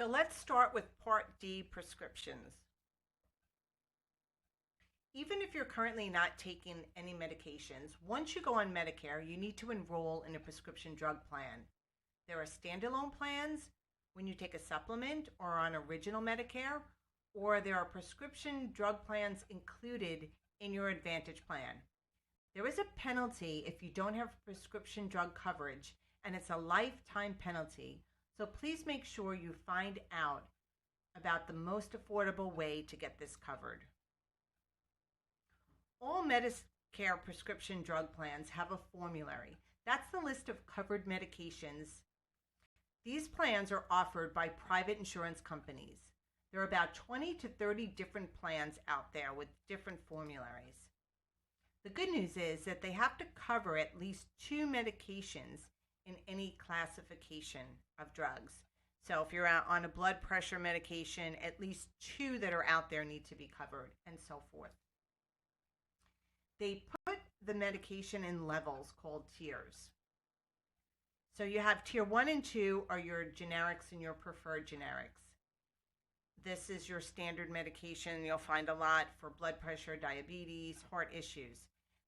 So let's start with Part D, prescriptions. Even if you're currently not taking any medications, once you go on Medicare, you need to enroll in a prescription drug plan. There are standalone plans when you take a supplement or on original Medicare, or there are prescription drug plans included in your Advantage plan. There is a penalty if you don't have prescription drug coverage, and it's a lifetime penalty. So please make sure you find out about the most affordable way to get this covered. All Medicare prescription drug plans have a formulary. That's the list of covered medications. These plans are offered by private insurance companies. There are about 20 to 30 different plans out there with different formularies. The good news is that they have to cover at least 2 medications in any classification of drugs. So if you're out on a blood pressure medication, at least 2 that are out there need to be covered, and so forth. They put the medication in levels called tiers. So you have tier 1 and 2 are your generics and your preferred generics. This is your standard medication you'll find a lot for blood pressure, diabetes, heart issues.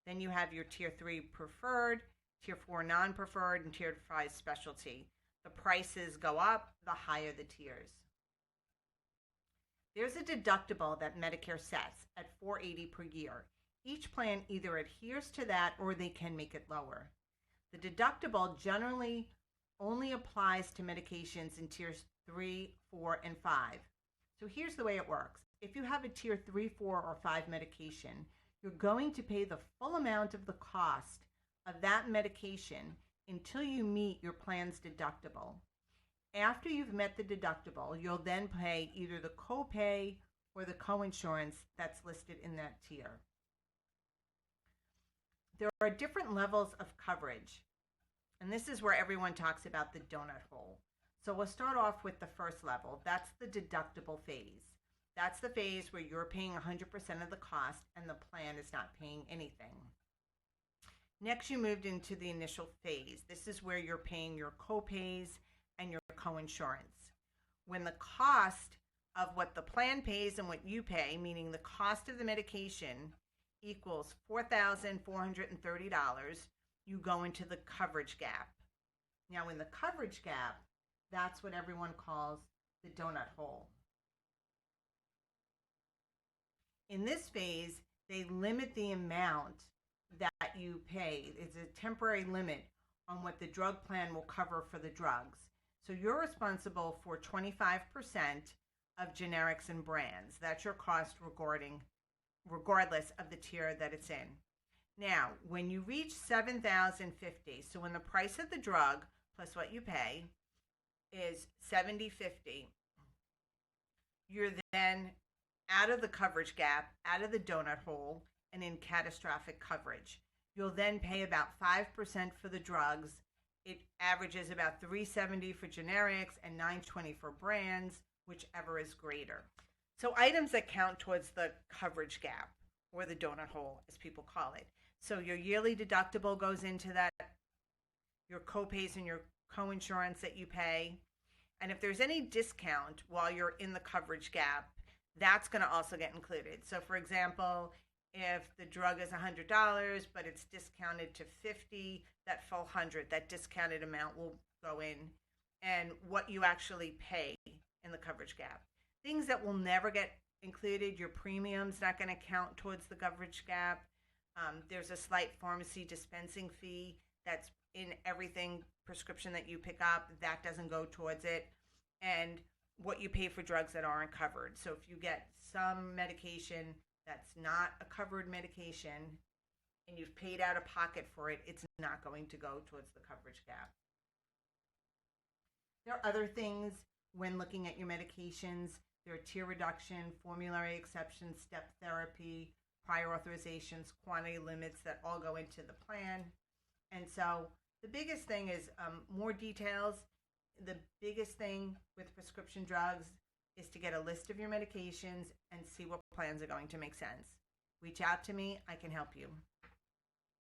Then you have your tier 3 preferred, tier 4 non-preferred, and tier 5 specialty. The prices go up the higher the tiers. There's a deductible that Medicare sets at $480 per year. Each plan either adheres to that or they can make it lower. The deductible generally only applies to medications in tiers 3, 4, and 5. So here's the way it works. If you have a tier 3, 4, or 5 medication, you're going to pay the full amount of the cost of that medication until you meet your plan's deductible. After you've met the deductible, you'll then pay either the copay or the coinsurance that's listed in that tier. There are different levels of coverage, and this is where everyone talks about the donut hole. So we'll start off with the first level. That's the deductible phase. That's the phase where you're paying 100% of the cost and the plan is not paying anything. Next, you moved into the initial phase. This is where you're paying your copays and your coinsurance. When the cost of what the plan pays and what you pay, meaning the cost of the medication, equals $4,430, you go into the coverage gap. Now, in the coverage gap, that's what everyone calls the donut hole. In this phase, they limit the amount that you pay. It's a temporary limit on what the drug plan will cover for the drugs. So you're responsible for 25% of generics and brands. That's your cost regardless of the tier that it's in. Now, when you reach $7,050, so when the price of the drug plus what you pay is $7,050, you're then out of the coverage gap, out of the donut hole, and in catastrophic coverage. You'll then pay about 5% for the drugs. It averages about $370 for generics and $920 for brands, whichever is greater. So items that count towards the coverage gap, or the donut hole, as people call it. So your yearly deductible goes into that, your copays and your coinsurance that you pay. And if there's any discount while you're in the coverage gap, that's going to also get included. So for example, if the drug is $100, but it's discounted to $50, that full $100, that discounted amount will go in, and what you actually pay in the coverage gap. Things that will never get included, your premium's not going to count towards the coverage gap. There's a slight pharmacy dispensing fee that's in everything prescription that you pick up. That doesn't go towards it. And what you pay for drugs that aren't covered. So if you get some medication that's not a covered medication and you've paid out of pocket for it, it's not going to go towards the coverage gap. There are other things when looking at your medications. There are tier reduction, formulary exceptions, step therapy, prior authorizations, quantity limits that all go into the plan. And so the biggest thing is more details. The biggest thing with prescription drugs is to get a list of your medications and see what plans are going to make sense. Reach out to me. I can help you.